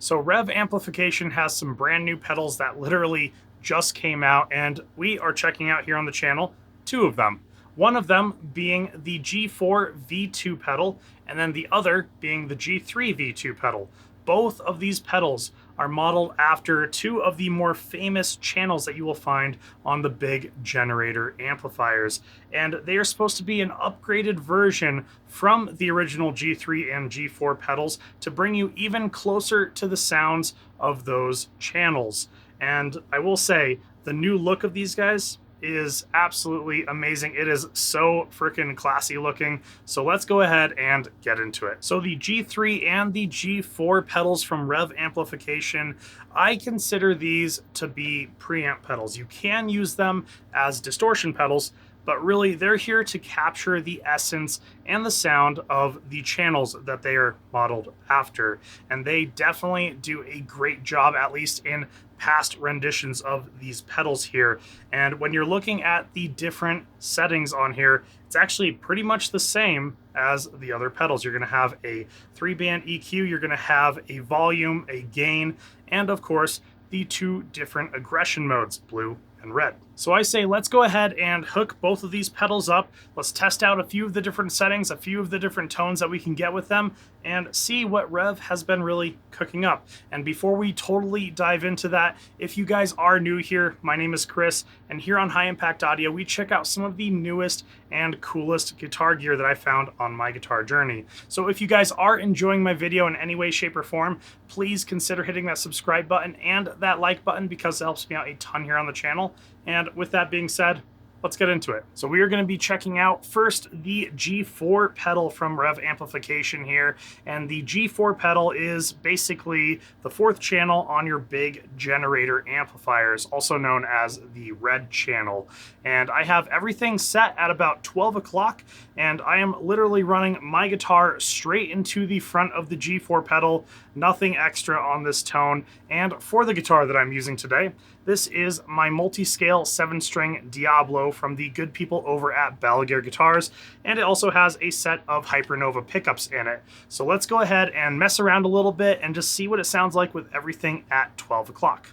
So Revv Amplification has some brand new pedals that literally just came out, and we are checking out here on the channel two of them. One of them being the G4 V2 pedal, and then the other being the G3 V2 pedal. Both of these pedals are modeled after two of the more famous channels that you will find on the big generator amplifiers. And they are supposed to be an upgraded version from the original G3 and G4 pedals to bring you even closer to the sounds of those channels. And I will say, the new look of these guys is absolutely amazing. It is so freaking classy looking. So let's go ahead and get into it. So the G3 and the G4 pedals from Revv Amplification, I consider these to be preamp pedals. You can use them as distortion pedals, but really they're here to capture the essence and the sound of the channels that they are modeled after. And they definitely do a great job, at least in past renditions of these pedals here. And when you're looking at the different settings on here, it's actually pretty much the same as the other pedals. You're gonna have a 3-band EQ, you're gonna have a volume, a gain, and of course, the two different aggression modes, blue and red. So I say let's go ahead and hook both of these pedals up. Let's test out a few of the different settings, a few of the different tones that we can get with them, and see what Revv has been really cooking up. And before we totally dive into that, if you guys are new here, my name is Chris, and here on High Impact Audio, we check out some of the newest and coolest guitar gear that I found on my guitar journey. So if you guys are enjoying my video in any way, shape, or form, please consider hitting that subscribe button and that like button because it helps me out a ton here on the channel. And with that being said, let's get into it. So we are going to be checking out first the G4 pedal from Revv Amplification here. And the G4 pedal is basically the fourth channel on your big generator amplifiers, also known as the red channel. And I have everything set at about 12 o'clock, and I am literally running my guitar straight into the front of the G4 pedal, nothing extra on this tone. And for the guitar that I'm using today, this is my multi-scale 7-string Diablo from the good people over at Balaguer Guitars, and it also has a set of Hypernova pickups in it. So let's go ahead and mess around a little bit and just see what it sounds like with everything at 12 o'clock.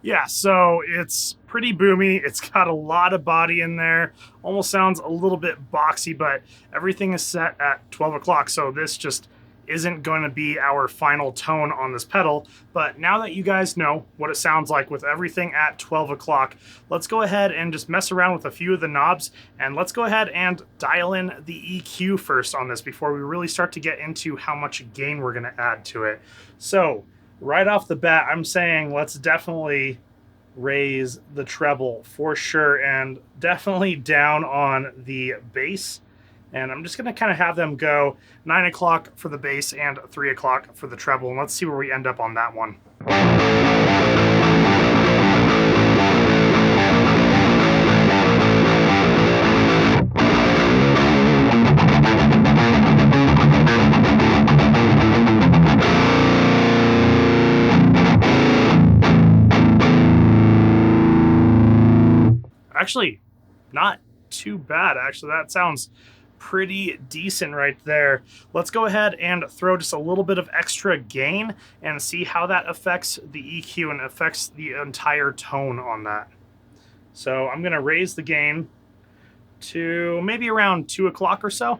Yeah, so it's pretty boomy. It's got a lot of body in there. Almost sounds a little bit boxy, but everything is set at 12 o'clock. So this just isn't going to be our final tone on this pedal. But now that you guys know what it sounds like with everything at 12 o'clock, let's go ahead and just mess around with a few of the knobs. And let's go ahead and dial in the EQ first on this before we really start to get into how much gain we're going to add to it. So right off the bat, I'm saying let's definitely raise the treble for sure, and definitely down on the bass. And I'm just gonna kind of have them go 9 o'clock for the bass and 3 o'clock for the treble, and let's see where we end up on that one. Actually, not too bad. Actually, that sounds pretty decent right there. Let's go ahead and throw just a little bit of extra gain and see how that affects the EQ and affects the entire tone on that. So I'm gonna raise the gain to maybe around 2 o'clock or so.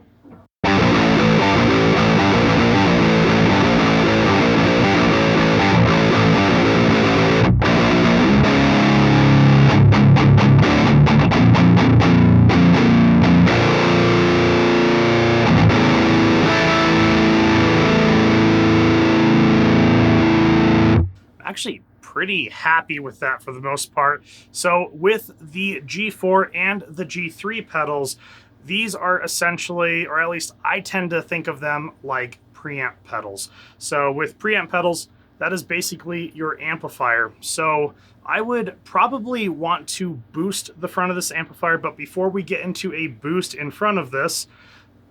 Actually pretty happy with that for the most part. So with the G4 and the G3 pedals, these are essentially, or at least I tend to think of them like preamp pedals. So with preamp pedals, that is basically your amplifier. So I would probably want to boost the front of this amplifier, but before we get into a boost in front of this,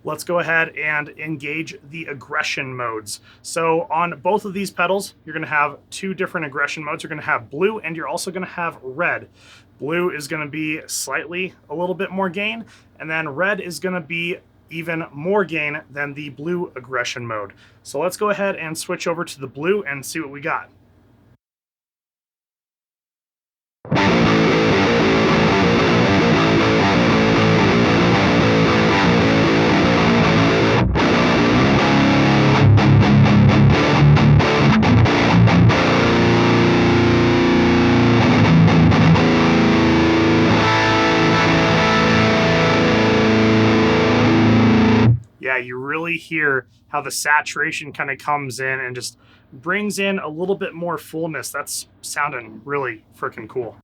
let's go ahead and engage the aggression modes. So on both of these pedals, you're going to have two different aggression modes. You're going to have blue and you're also going to have red. Blue is going to be slightly a little bit more gain, and then red is going to be even more gain than the blue aggression mode. So let's go ahead and switch over to the blue and see what we got. Yeah, you really hear how the saturation kind of comes in and just brings in a little bit more fullness. That's sounding really freaking cool.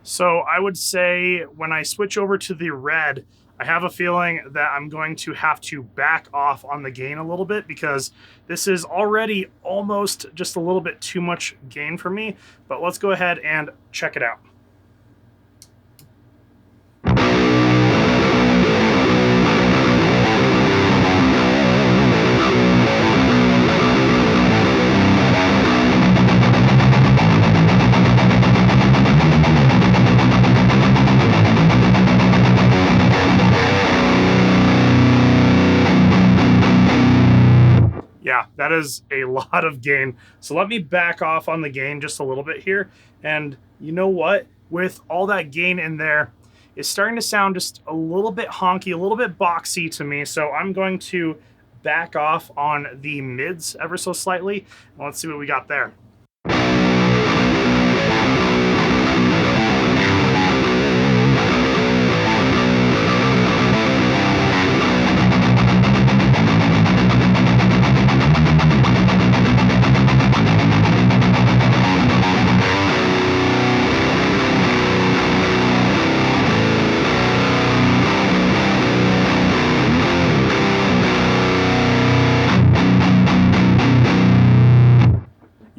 So I would say when I switch over to the red, I have a feeling that I'm going to have to back off on the gain a little bit because this is already almost just a little bit too much gain for me. But let's go ahead and check it out. Yeah, that is a lot of gain. So let me back off on the gain just a little bit here. And you know what? With all that gain in there, it's starting to sound just a little bit honky, a little bit boxy to me. So I'm going to back off on the mids ever so slightly. And let's see what we got there.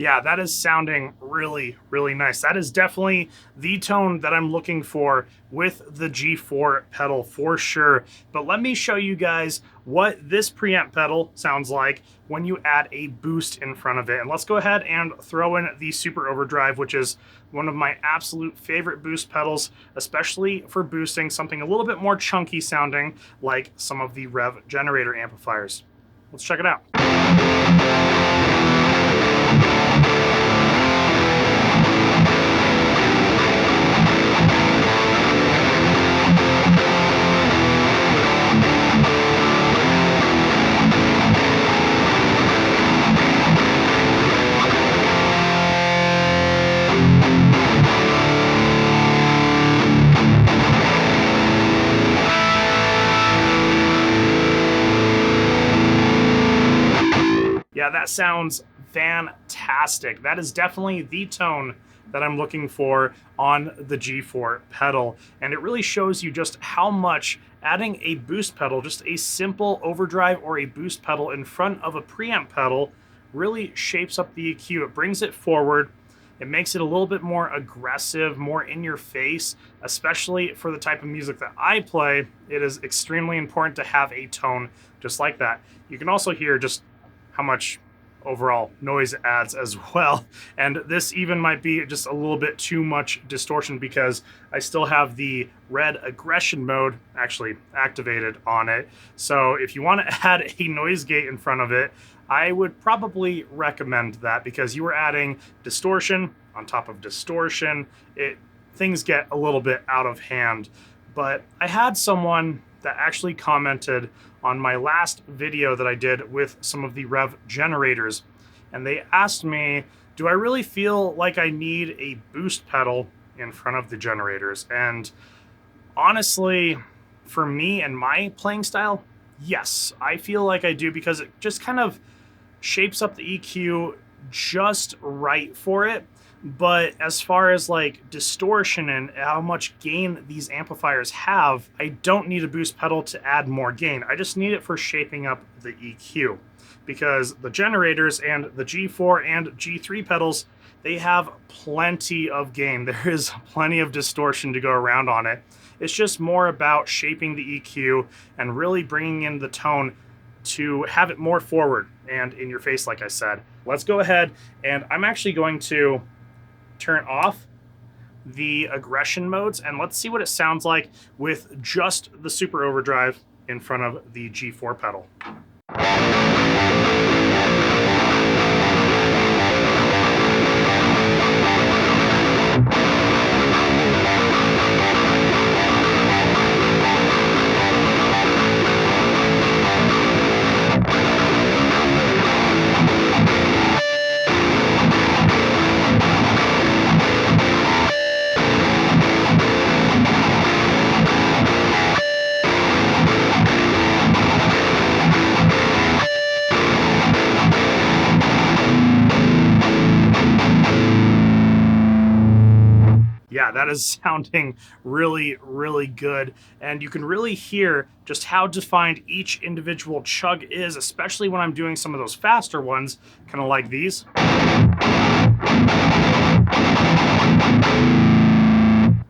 Yeah, that is sounding really, really nice. That is definitely the tone that I'm looking for with the G4 pedal for sure. But let me show you guys what this preamp pedal sounds like when you add a boost in front of it. And let's go ahead and throw in the Super Overdrive, which is one of my absolute favorite boost pedals, especially for boosting something a little bit more chunky sounding like some of the Revv generator amplifiers. Let's check it out. Yeah, that sounds fantastic. That is definitely the tone that I'm looking for on the G4 pedal. And it really shows you just how much adding a boost pedal, just a simple overdrive or a boost pedal in front of a preamp pedal, really shapes up the EQ. It brings it forward. It makes it a little bit more aggressive, more in your face, especially for the type of music that I play. It is extremely important to have a tone just like that. You can also hear just how much overall noise it adds as well. And this even might be just a little bit too much distortion because I still have the red aggression mode actually activated on it. So if you want to add a noise gate in front of it, I would probably recommend that because you are adding distortion on top of distortion. Things get a little bit out of hand. But I had someone that actually commented on my last video that I did with some of the Revv generators, and they asked me, do I really feel like I need a boost pedal in front of the generators? And honestly, for me and my playing style, yes, I feel like I do because it just kind of shapes up the EQ just right for it. But as far as like distortion and how much gain these amplifiers have, I don't need a boost pedal to add more gain. I just need it for shaping up the EQ, because the generators and the G4 and G3 pedals, they have plenty of gain. There is plenty of distortion to go around on it. It's just more about shaping the EQ and really bringing in the tone to have it more forward and in your face, like I said. Let's go ahead, and I'm actually going to turn off the aggression modes, and let's see what it sounds like with just the super overdrive in front of the G4 pedal. Yeah, that is sounding really, really good. And you can really hear just how defined each individual chug is, especially when I'm doing some of those faster ones, kind of like these.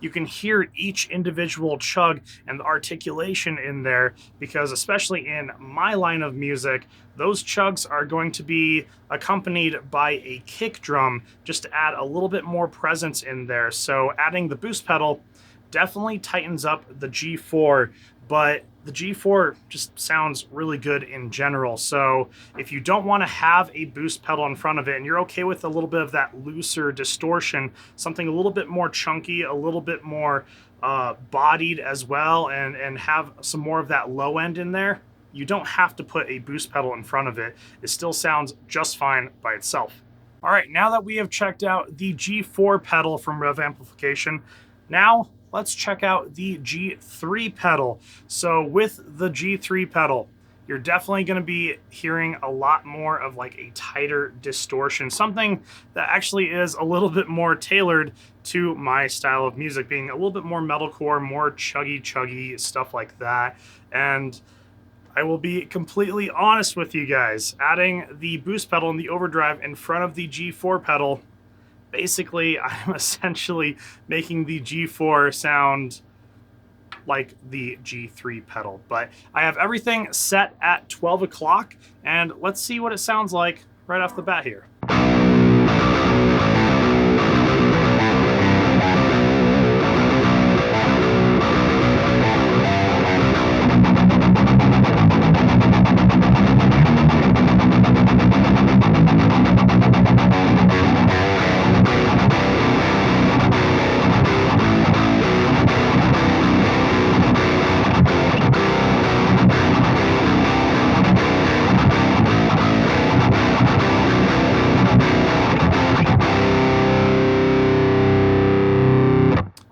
You can hear each individual chug and the articulation in there, because especially in my line of music, those chugs are going to be accompanied by a kick drum just to add a little bit more presence in there. So adding the boost pedal definitely tightens up the G4, but the G4 just sounds really good in general. So if you don't want to have a boost pedal in front of it and you're okay with a little bit of that looser distortion, something a little bit more chunky, a little bit more bodied as well, and have some more of that low end in there, you don't have to put a boost pedal in front of it. It still sounds just fine by itself. All right, now that we have checked out the G4 pedal from Revv Amplification, now let's check out the G3 pedal. So with the G3 pedal, you're definitely going to be hearing a lot more of like a tighter distortion, something that actually is a little bit more tailored to my style of music, being a little bit more metalcore, more chuggy stuff like that. And I will be completely honest with you guys, adding the boost pedal and the overdrive in front of the G4 pedal, basically I'm essentially making the G4 sound like the G3 pedal. But I have everything set at 12 o'clock, and let's see what it sounds like right off the bat here.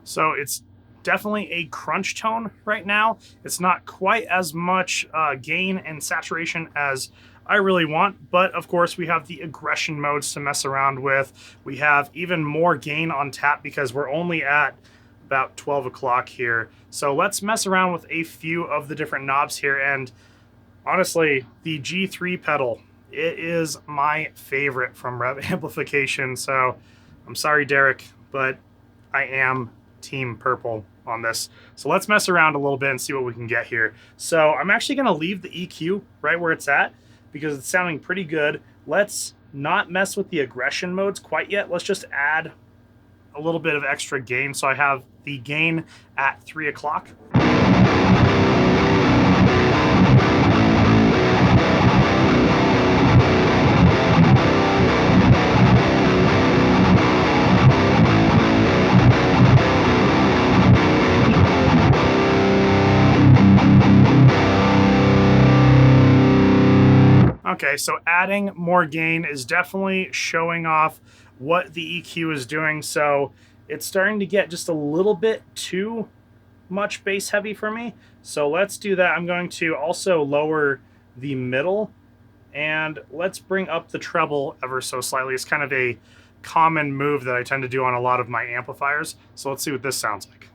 So it's definitely a crunch tone right now. It's not quite as much gain and saturation as I really want, but of course we have the aggression modes to mess around with. We have even more gain on tap because we're only at about 12 o'clock here. So let's mess around with a few of the different knobs here. And honestly, the G3 pedal, it is my favorite from Revv Amplification. So I'm sorry, Derek, but I am Team Purple on this. So let's mess around a little bit and see what we can get here. So I'm actually going to leave the EQ right where it's at because it's sounding pretty good. Let's not mess with the aggression modes quite yet. Let's just add a little bit of extra gain. So I have the gain at 3 o'clock. Okay, so adding more gain is definitely showing off what the EQ is doing. So it's starting to get just a little bit too much bass heavy for me. So let's do that. I'm going to also lower the middle And let's bring up the treble ever so slightly. It's kind of a common move that I tend to do on a lot of my amplifiers. So let's see what this sounds like.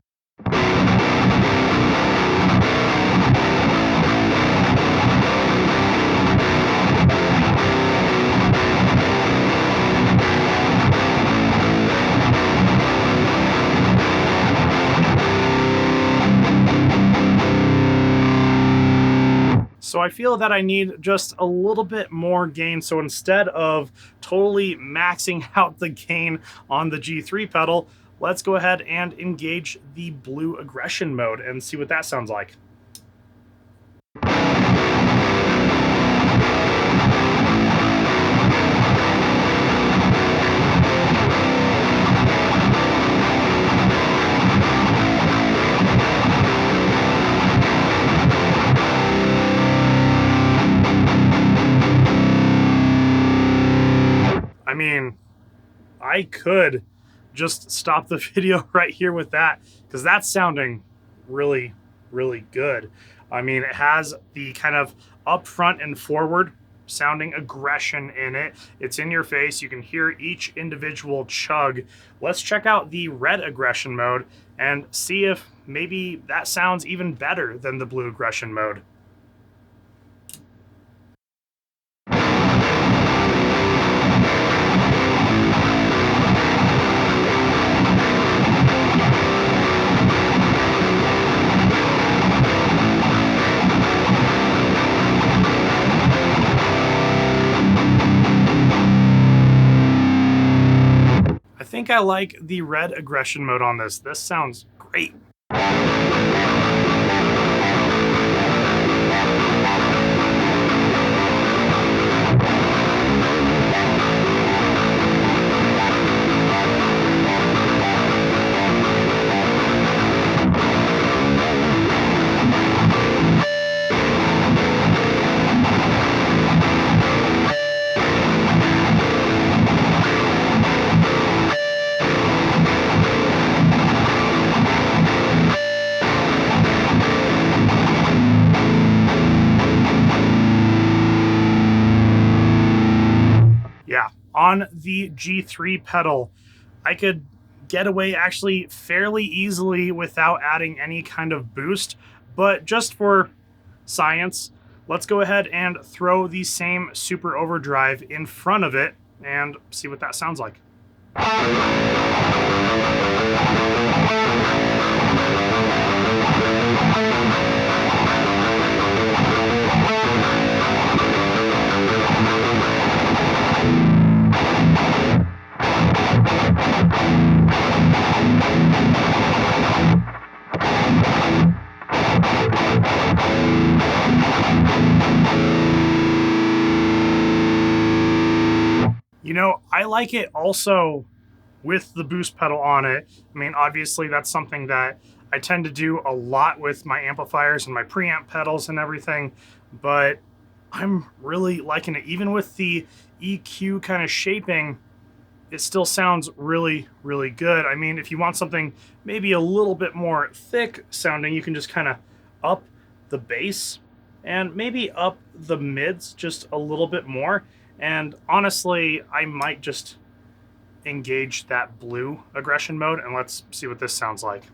So I feel that I need just a little bit more gain. So instead of totally maxing out the gain on the G3 pedal, let's go ahead and engage the blue aggression mode and see what that sounds like. I mean, I could just stop the video right here with that, because that's sounding really, really good. I mean, it has the kind of up front and forward sounding aggression in it. It's in your face. You can hear each individual chug. Let's check out the red aggression mode and see if maybe that sounds even better than the blue aggression mode. I think I like the red aggression mode on this. This sounds great. Yeah, on the G3 pedal, I could get away actually fairly easily without adding any kind of boost, but just for science, let's go ahead and throw the same super overdrive in front of it and see what that sounds like. You know, I like it also with the boost pedal on it. I mean, obviously that's something that I tend to do a lot with my amplifiers and my preamp pedals and everything, but I'm really liking it. Even with the EQ kind of shaping, it still sounds really, really good. I mean, if you want something maybe a little bit more thick sounding, you can just kind of up the bass and maybe up the mids just a little bit more. And honestly, I might just engage that blue aggression mode and let's see what this sounds like.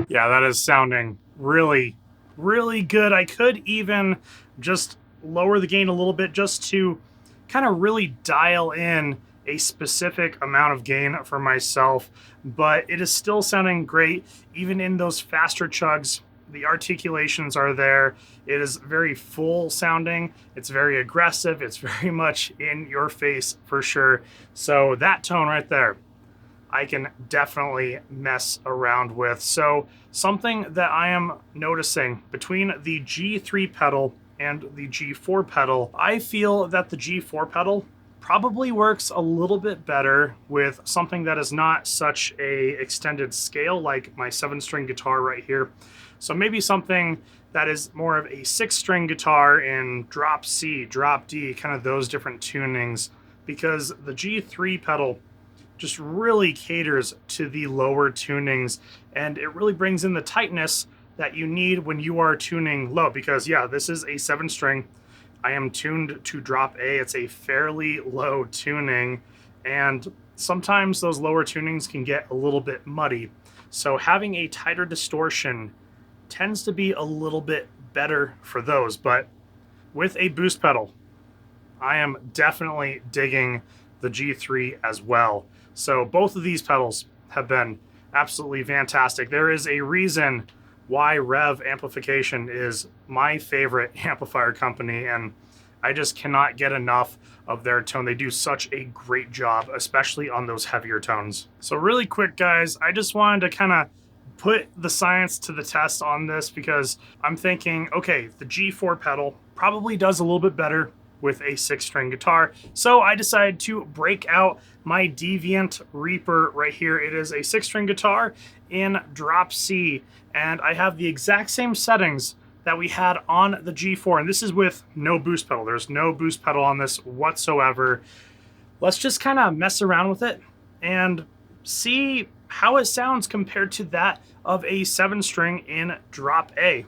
Yeah, that is sounding really, really good. I could even just lower the gain a little bit just to kind of really dial in a specific amount of gain for myself, but it is still sounding great. Even in those faster chugs, the articulations are there. It is very full sounding. It's very aggressive. It's very much in your face for sure. So that tone right there, I can definitely mess around with. So something that I am noticing between the G3 pedal and the G4 pedal, I feel that the G4 pedal probably works a little bit better with something that is not such a extended scale like my 7-string guitar right here. So maybe something that is more of a 6-string guitar in drop C, drop D, kind of those different tunings, because the G3 pedal just really caters to the lower tunings, and it really brings in the tightness that you need when you are tuning low. Because yeah, this is a 7-string. I am tuned to drop A. It's a fairly low tuning, and sometimes those lower tunings can get a little bit muddy. So having a tighter distortion tends to be a little bit better for those. But with a boost pedal, I am definitely digging the G3 as well. So both of these pedals have been absolutely fantastic. There is a reason why Revv Amplification is my favorite amplifier company, and I just cannot get enough of their tone. They do such a great job, especially on those heavier tones. So really quick, guys, I just wanted to kind of put the science to the test on this, because I'm thinking, okay, the G4 pedal probably does a little bit better with a 6-string guitar. So I decided to break out my Deviant Reaper right here. It is a 6-string guitar in drop C, and I have the exact same settings that we had on the G4, and this is with no boost pedal. There's no boost pedal on this whatsoever. Let's just kind of mess around with it and see how it sounds compared to that of a 7-string in drop A.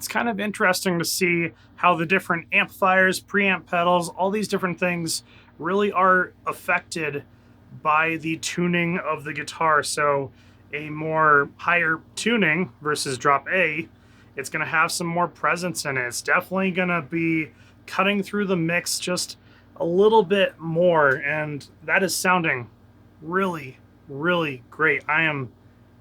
Kind of interesting to see how the different amplifiers, preamp pedals, all these different things really are affected by the tuning of the guitar. So a more higher tuning versus drop A, it's going to have some more presence in it. It's definitely going to be cutting through the mix just a little bit more, and that is sounding really, really great. I am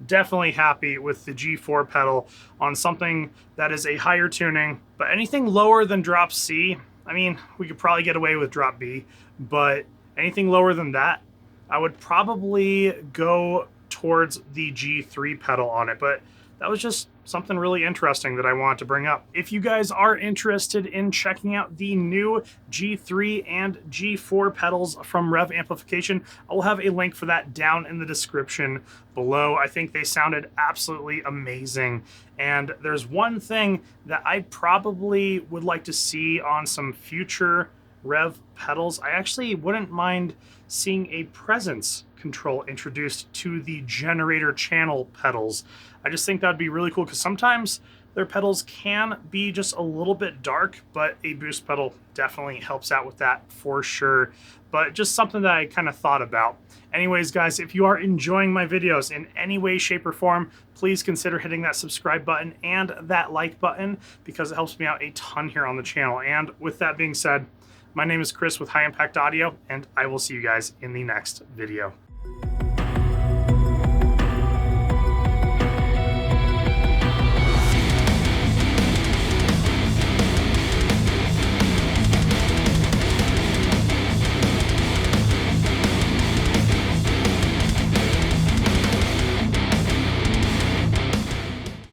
definitely happy with the G4 pedal on something that is a higher tuning. But anything lower than drop C, I mean, we could probably get away with drop B, but anything lower than that, I would probably go towards the G3 pedal on it. But that was just something really interesting that I wanted to bring up. If you guys are interested in checking out the new G3 and G4 pedals from Revv Amplification, I will have a link for that down in the description below. I think they sounded absolutely amazing. And there's one thing that I probably would like to see on some future Revv pedals. I actually wouldn't mind seeing a presence control introduced to the generator channel pedals. I just think that'd be really cool, because sometimes their pedals can be just a little bit dark, but a boost pedal definitely helps out with that for sure. But just something that I kind of thought about. Anyways, guys, if you are enjoying my videos in any way, shape, or form, please consider hitting that subscribe button and that like button, because it helps me out a ton here on the channel. And with that being said, my name is Chris with High Impact Audio, and I will see you guys in the next video.